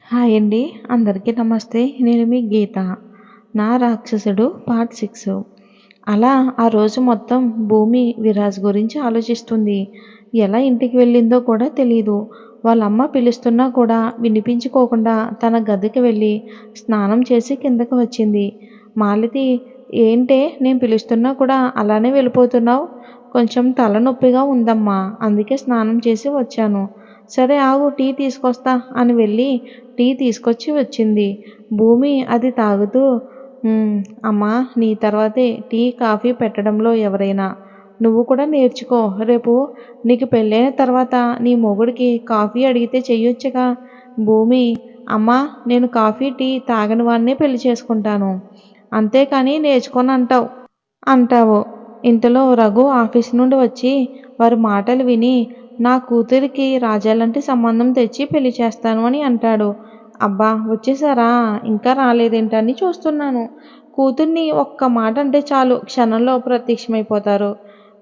Hi అండి. అందరికీ నమస్తే. నేను మీ గీత. నా రాక్షసుడు పార్ట్ 6. అలా ఆ రోజు మొత్తం భూమి విరాజ్ గురించి ఆలోచిస్తుంది. ఎలా ఇంటికి వెళ్ళిందో కూడా తెలీదు. వాళ్ళమ్మ పిలుస్తున్నా కూడా వినిపించుకోకుండా తన గదికి వెళ్ళి స్నానం చేసి కిందకి వచ్చింది. మాలతి, ఏంటే నేను పిలుస్తున్నా కూడా అలానే వెళ్ళిపోతున్నావు? కొంచెం తలనొప్పిగా ఉందమ్మా, అందుకే స్నానం చేసి వచ్చాను. సరే ఆగు, టీ తీసుకొస్తా అని వెళ్ళి టీ తీసుకొచ్చి వచ్చింది. భూమి అది తాగుతూ అమ్మా, నీ తర్వాతే టీ కాఫీ పెట్టడంలో ఎవరైనా. నువ్వు కూడా నేర్చుకో. రేపు నీకు పెళ్ళైన తర్వాత నీ మొగుడికి కాఫీ అడిగితే చెయ్యొచ్చుగా. భూమి, అమ్మా, నేను కాఫీ టీ తాగని వాడినే పెళ్లి చేసుకుంటాను. అంతేకాని నేర్చుకోనంటావు అంటావు. ఇంతలో రఘు ఆఫీస్ నుండి వచ్చి వారి మాటలు విని, నా కూతురికి రాజాలాంటి సంబంధం తెచ్చి పెళ్లి చేస్తాను అని అంటాడు. అబ్బా, వచ్చేసారా? ఇంకా రాలేదేంటని చూస్తున్నాను. కూతుర్ని ఒక్క మాట అంటే చాలు, క్షణంలో ప్రత్యక్షమైపోతారు.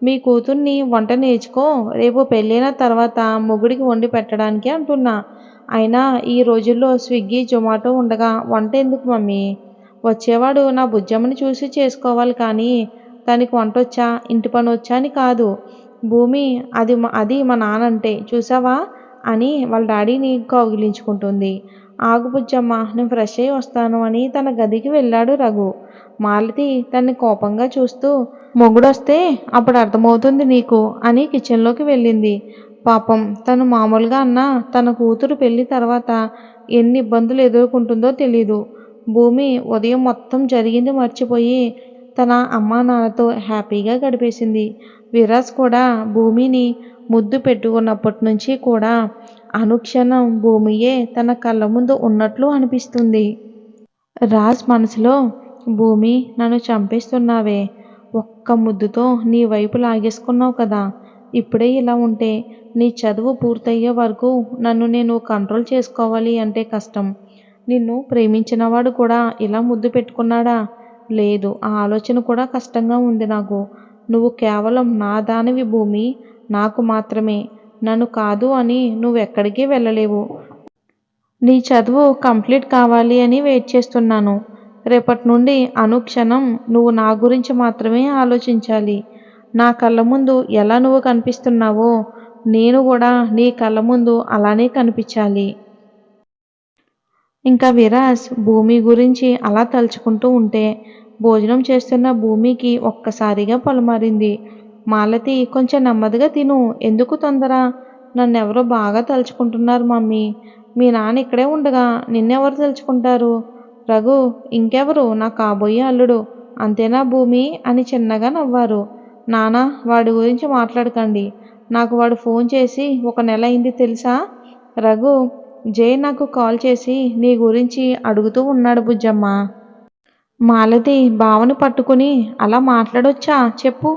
మీ కూతుర్ని వంట నేర్చుకో, రేపు పెళ్ళైన తర్వాత మొగుడికి వండి పెట్టడానికి అంటున్నా. అయినా ఈ రోజుల్లో స్విగ్గీ జొమాటో ఉండగా వంట ఎందుకు మమ్మీ? వచ్చేవాడు నా బుజ్జమ్మని చూసి చేసుకోవాలి కానీ దానికి వంటొచ్చా ఇంటి పని వచ్చా అని కాదు. భూమి, అది మా నానంటే చూసావా అని వాళ్ళ డాడీని కౌగిలించుకుంటుంది. ఆగు బుజ్జమ్మ, నేను ఫ్రెష్ అయ్యి వస్తాను అని తన గదికి వెళ్ళాడు రఘు. మాలతి తన్ని కోపంగా చూస్తూ, మొగుడొస్తే అప్పుడు అర్థమవుతుంది నీకు అని కిచెన్లోకి వెళ్ళింది. పాపం తను మామూలుగా అన్నా తన కూతురు పెళ్లి తర్వాత ఎన్ని ఇబ్బందులు ఎదుర్కొంటుందో తెలీదు. భూమి ఉదయం మొత్తం జరిగింది మర్చిపోయి తన అమ్మా నాన్నతో హ్యాపీగా గడిపేసింది. విరాజ్ కూడా భూమిని ముద్దు పెట్టుకున్నప్పటి నుంచి కూడా అనుక్షణం భూమియే తన కళ్ళ ముందు ఉన్నట్లు అనిపిస్తుంది. రాజ్ మనసులో, భూమి, నన్ను చంపేస్తున్నావే. ఒక్క ముద్దుతో నీ వైపు లాగేసుకున్నావు కదా. ఇప్పుడే ఇలా ఉంటే నీ చదువు పూర్తయ్యే వరకు నన్ను నేను కంట్రోల్ చేసుకోవాలి అంటే కష్టం. నిన్ను ప్రేమించినవాడు కూడా ఇలా ముద్దు పెట్టుకున్నాడా? లేదు. ఆ ఆలోచన కూడా కష్టంగా ఉంది నాకు. నువ్వు కేవలం నా దానివి భూమి, నాకు మాత్రమే. నన్ను కాదు అని నువ్వెక్కడికి వెళ్ళలేవు. నీ చదువు కంప్లీట్ కావాలి అని వెయిట్ చేస్తున్నాను. రేపటి నుండి అనుక్షణం నువ్వు నా గురించి మాత్రమే ఆలోచించాలి. నా కళ్ళ ముందు ఎలా నువ్వు కనిపిస్తున్నావో నేను కూడా నీ కళ్ళ ముందు అలానే కనిపించాలి. ఇంకా విరాజ్ భూమి గురించి అలా తలుచుకుంటూ ఉంటే భోజనం చేస్తున్న భూమికి ఒక్కసారిగా పొలమారింది. మాలతి, కొంచెం నెమ్మదిగా తిను, ఎందుకు తొందర? నన్నెవరో బాగా తలుచుకుంటున్నారు మమ్మీ. మీ నాన్న ఇక్కడే ఉండగా నిన్నెవరు తలుచుకుంటారు? రఘు, ఇంకెవరు? నా కాబోయే అల్లుడు. అంతేనా భూమి అని చిన్నగా నవ్వారు. నానా, వాడి గురించి మాట్లాడకండి. నాకు వాడు ఫోన్ చేసి 1 నెల అయింది తెలుసా? రఘు, జై నాకు కాల్ చేసి నీ గురించి అడుగుతూ ఉన్నాడు బుజ్జమ్మ. మాలతి బావని పట్టుకుని, అలా మాట్లాడొచ్చా? చెప్పు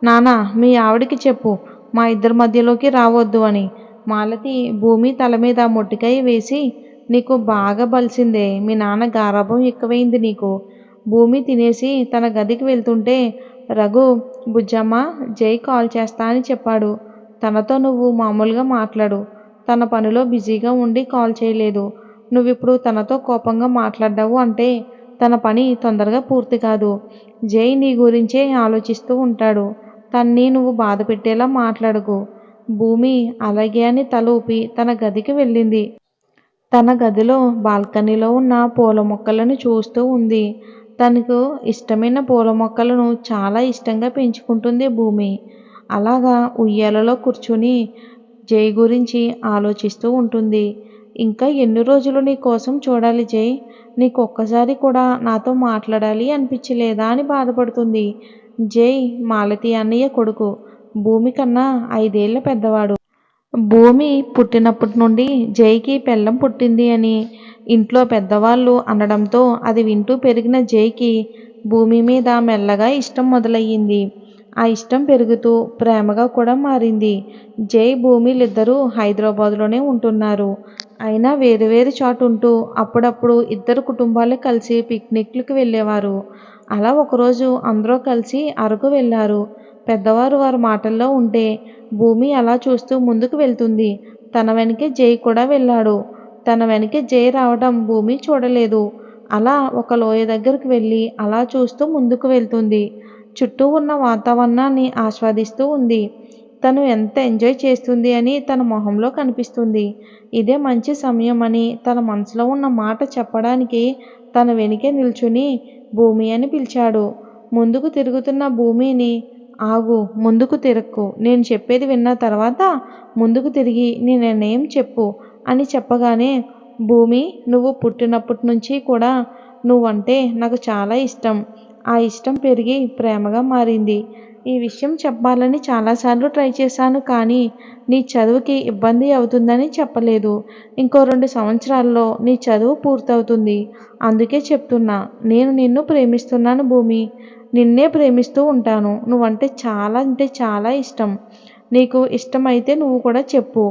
నానా, మీ ఆవిడికి చెప్పు మా ఇద్దరి మధ్యలోకి రావద్దు అని. మాలతి భూమి తల మీద మొట్టికాయ వేసి, నీకు బాగా బలిసిందే, మీ నాన్న గారాబం ఎక్కువైంది నీకు. భూమి తినేసి తన గదికి వెళ్తుంటే రఘు, బుజ్జమ్మ, జై కాల్ చేస్తా అని చెప్పాడు. తనతో నువ్వు మామూలుగా మాట్లాడు. తన పనిలో బిజీగా ఉండి కాల్ చేయలేదు. నువ్విప్పుడు తనతో కోపంగా మాట్లాడ్డావు అంటే తన పని తొందరగా పూర్తి కాదు. జై నీ గురించే ఆలోచిస్తూ ఉంటాడు. తన్ని నువ్వు బాధ పెట్టేలా మాట్లాడకు. భూమి అలాగే అని తల ఊపి తన గదికి వెళ్ళింది. తన గదిలో బాల్కనీలో ఉన్న పూల మొక్కలను చూస్తూ ఉంది. తనకు ఇష్టమైన పూల మొక్కలను చాలా ఇష్టంగా పెంచుకుంటుంది భూమి. అలాగా ఉయ్యాలలో కూర్చుని జై గురించి ఆలోచిస్తూ ఉంటుంది. ఇంకా ఎన్ని రోజులు నీ కోసం చూడాలి జై? నీకొక్కసారి కూడా నాతో మాట్లాడాలి అనిపించలేదా అని బాధపడుతుంది. జై మాలతి అన్నయ్య కొడుకు. భూమి కన్నా 5 ఏళ్ల పెద్దవాడు. భూమి పుట్టినప్పటి నుండి జైకి పెళ్ళం పుట్టింది అని ఇంట్లో పెద్దవాళ్ళు అనడంతో అది వింటూ పెరిగిన జైకి భూమి మీద మెల్లగా ఇష్టం మొదలయ్యింది. ఆ ఇష్టం పెరుగుతూ ప్రేమగా కూడా మారింది. జై భూమిలిద్దరూ హైదరాబాద్లోనే ఉంటున్నారు. అయినా వేరు వేరు చోట ఉంటూ అప్పుడప్పుడు ఇద్దరు కుటుంబాలు కలిసి పిక్నిక్లకు వెళ్ళేవారు. అలా ఒకరోజు అందరూ కలిసి అరకు వెళ్ళారు. పెద్దవారు వారి మాటల్లో ఉంటే భూమి అలా చూస్తూ ముందుకు వెళ్తుంది. తన వెనకే జై కూడా వెళ్ళాడు. తన వెనకే జై రావడం భూమి చూడలేదు. అలా ఒక లోయ దగ్గరికి వెళ్ళి అలా చూస్తూ ముందుకు వెళ్తుంది. చుట్టూ ఉన్న వాతావరణాన్ని ఆస్వాదిస్తూ ఉంది. తను ఎంత ఎంజాయ్ చేస్తుంది అని తన మొహంలో కనిపిస్తుంది. ఇదే మంచి సమయం అని తన మనసులో ఉన్న మాట చెప్పడానికి తన వెనుకే నిల్చుని భూమి అని పిలిచాడు. ముందుకు తిరుగుతున్న భూమిని, ఆగు, ముందుకు తిరక్కు, నేను చెప్పేది విన్న తర్వాత ముందుకు తిరిగి నీ నిర్ణయం చెప్పు అని చెప్పగానే, భూమి, నువ్వు పుట్టినప్పటి నుంచి కూడా నువ్వంటే నాకు చాలా ఇష్టం. ఆ ఇష్టం పెరిగి ప్రేమగా మారింది. ఈ విషయం చెప్పాలని చాలాసార్లు ట్రై చేశాను, కానీ నీ చదువుకి ఇబ్బంది అవుతుందని చెప్పలేదు. ఇంకో 2 సంవత్సరాల్లో నీ చదువు పూర్తవుతుంది. అందుకే చెప్తున్నా. నేను నిన్ను ప్రేమిస్తున్నాను భూమి. నిన్నే ప్రేమిస్తూ ఉంటాను. నువ్వంటే చాలా అంటే చాలా ఇష్టం. నీకు ఇష్టమైతే నువ్వు కూడా చెప్పు.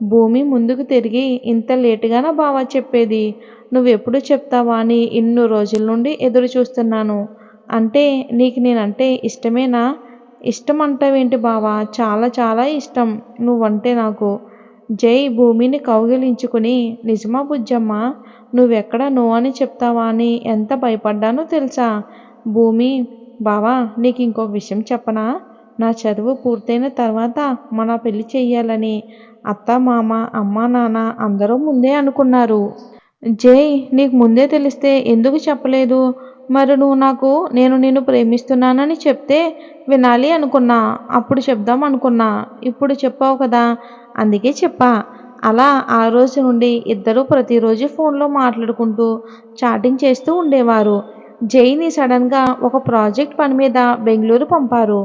భూమి ముందుకు తిరిగి, ఇంత లేటుగానా బావ చెప్పేది? నువ్వెప్పుడు చెప్తావా అని ఇన్ని రోజుల నుండి ఎదురు చూస్తున్నాను. అంటే నీకు నేనంటే ఇష్టమేనా? ఇష్టం అంటావేంటి బావా? చాలా చాలా ఇష్టం నువ్వంటే నాకు. జై భూమిని కౌగిలించుకుని, నిజమా బుజ్జమ్మ? నువ్వెక్కడ నో అని చెప్తావా అని ఎంత భయపడ్డానో తెలుసా? భూమి, బావా, నీకు ఇంకొక విషయం చెప్పనా? నా చదువు పూర్తయిన తర్వాత మన పెళ్లి చెయ్యాలని అత్త, మామ, అమ్మ, నాన్న అందరూ ముందే అనుకున్నారు. జై, నీకు ముందే తెలిస్తే ఎందుకు చెప్పలేదు? మరి నువ్వు నాకు నేను నిన్ను ప్రేమిస్తున్నానని చెప్తే వినాలి అనుకున్నా. అప్పుడు చెప్దాం అనుకున్నా. ఇప్పుడు చెప్పావు కదా, అందుకే చెప్పా. అలా ఆ రోజు నుండి ఇద్దరూ ప్రతిరోజు ఫోన్లో మాట్లాడుకుంటూ చాటింగ్ చేస్తూ ఉండేవారు. జైని సడన్గా ఒక ప్రాజెక్ట్ పని మీద బెంగళూరు పంపారు.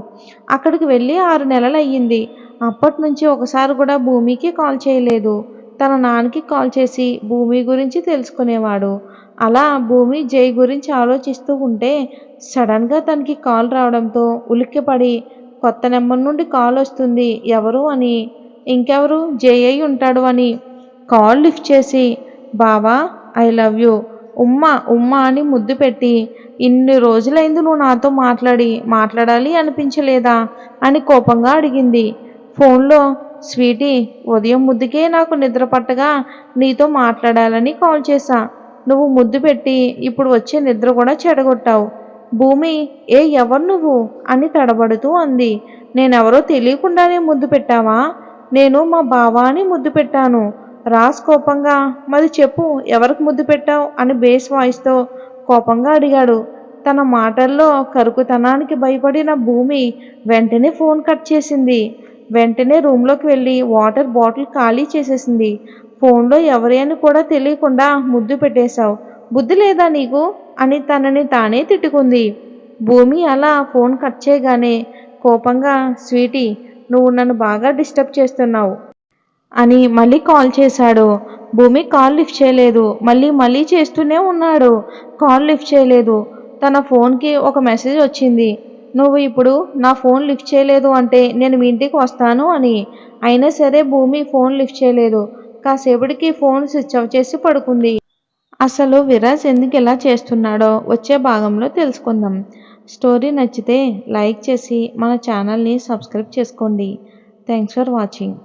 అక్కడికి వెళ్ళి 6 నెలలు అయ్యింది. అప్పటి నుంచి ఒకసారి కూడా భూమికి కాల్ చేయలేదు. తన నాన్నకి కాల్ చేసి భూమి గురించి తెలుసుకునేవాడు. అలా భూమి జై గురించి ఆలోచిస్తూ ఉంటే సడన్గా తనకి కాల్ రావడంతో ఉలిక్కిపడి, కొత్త నెంబర్ నుండి కాల్ వస్తుంది, ఎవరు అని. ఇంకెవరు, జై అయి ఉంటాడు అని కాల్ లిఫ్ట్ చేసి, బావా, ఐ లవ్ యూ, ఉమ్మా ఉమ్మా అని ముద్దు పెట్టి, ఇన్ని రోజులైంది నువ్వు నాతో మాట్లాడాలి అనిపించలేదా అని కోపంగా అడిగింది ఫోన్లో. స్వీటీ, ఉదయం ముద్దుకే నాకు నిద్ర పట్టగా నీతో మాట్లాడాలని కాల్ చేశా. నువ్వు ముద్దు పెట్టి ఇప్పుడు వచ్చే నిద్ర కూడా చెడగొట్టావు. భూమి, ఎవరు నువ్వు అని తడబడుతూ అంది. నేనెవరో తెలియకుండానే ముద్దు పెట్టావా? నేను మా బావా అని ముద్దు పెట్టాను. రాజ్ కోపంగా, మరి చెప్పు, ఎవరికి ముద్దు పెట్టావు అని బేస్ వాయిస్తో కోపంగా అడిగాడు. తన మాటల్లో కరుకుతనానికి భయపడిన భూమి వెంటనే ఫోన్ కట్ చేసింది. వెంటనే రూమ్లోకి వెళ్ళి వాటర్ బాటిల్ ఖాళీ చేసేసింది. ఫోన్లో ఎవరి అని కూడా తెలియకుండా ముద్దు పెట్టేశావు, బుద్ధి లేదా నీకు అని తనని తానే తిట్టుకుంది. భూమి అలా ఫోన్ కట్ చేయగానే కోపంగా, స్వీటీ, నువ్వు నన్ను బాగా డిస్టర్బ్ చేస్తున్నావు అని మళ్ళీ కాల్ చేశాడు. భూమి కాల్ లిఫ్ట్ చేయలేదు. మళ్ళీ చేస్తూనే ఉన్నాడు. కాల్ లిఫ్ట్ చేయలేదు. తన ఫోన్కి ఒక మెసేజ్ వచ్చింది. నువ్వు ఇప్పుడు నా ఫోన్ లిఫ్ట్ చేయలేదు అంటే నేను మీ ఇంటికి వస్తాను అని. అయినా సరే భూమి ఫోన్ లిఫ్ట్ చేయలేదు. కాసేపటికి ఫోన్ స్విచ్ ఆఫ్ చేసి పడుకుంది. అసలు విరాజ్ ఎందుకు ఇలా చేస్తున్నాడో వచ్చే భాగంలో తెలుసుకుందాం. స్టోరీ నచ్చితే లైక్ చేసి మన ఛానల్ని సబ్స్క్రైబ్ చేసుకోండి. Thanks for watching.